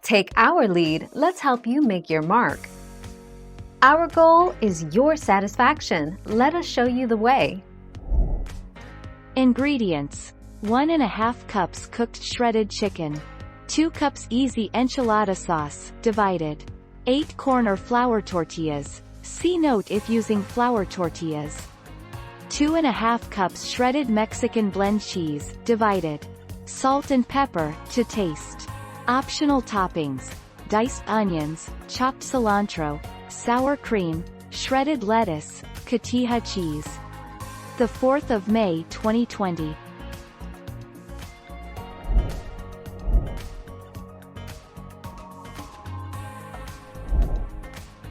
Take our lead, let's help you make your mark. Our goal is your satisfaction. Let us show you the way. Ingredients: 1½ cups cooked shredded chicken, 2 cups easy enchilada sauce, divided, 8 corn or flour tortillas, see note if using flour tortillas, 2½ cups shredded Mexican blend cheese, divided, salt and pepper, to taste. Optional toppings: diced onions, chopped cilantro, sour cream, shredded lettuce, cotija cheese. The 4th of May 2020.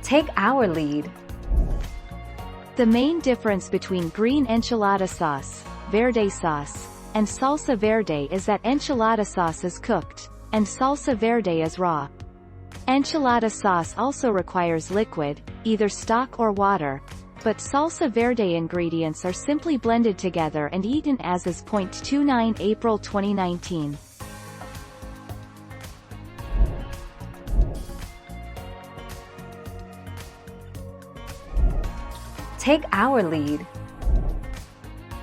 Take our lead. The main difference between green enchilada sauce, verde sauce, and salsa verde is that enchilada sauce is cooked, and salsa verde is raw. Enchilada sauce also requires liquid, either stock or water, but salsa verde ingredients are simply blended together and eaten as is. 29 April 2019. Take our lead.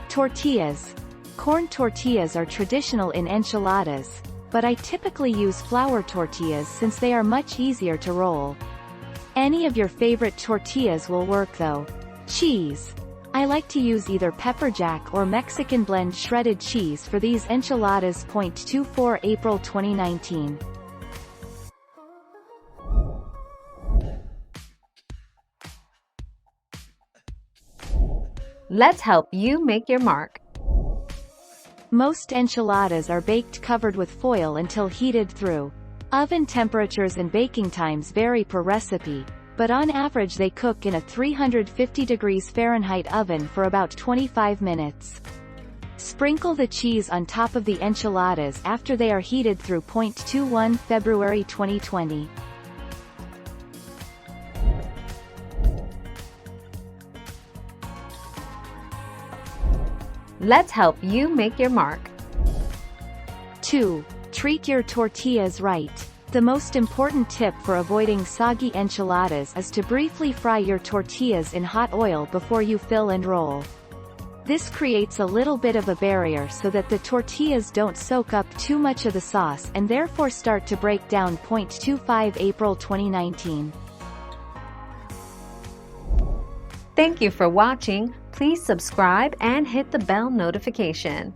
Tortillas. Corn tortillas are traditional in enchiladas, but I typically use flour tortillas since they are much easier to roll. Any of your favorite tortillas will work though. Cheese. I like to use either pepper jack or Mexican blend shredded cheese for these enchiladas. 24 April 2019. Let's help you make your mark. Most enchiladas are baked covered with foil until heated through. Oven temperatures and baking times vary per recipe, but on average they cook in a 350 degrees Fahrenheit oven for about 25 minutes. Sprinkle the cheese on top of the enchiladas after they are heated through. 21 February 2020. Let's help you make your mark. 2. Treat your tortillas right. The most important tip for avoiding soggy enchiladas is to briefly fry your tortillas in hot oil before you fill and roll. This creates a little bit of a barrier so that the tortillas don't soak up too much of the sauce and therefore start to break down. 25 April 2019. Thank you for watching. Please subscribe and hit the bell notification.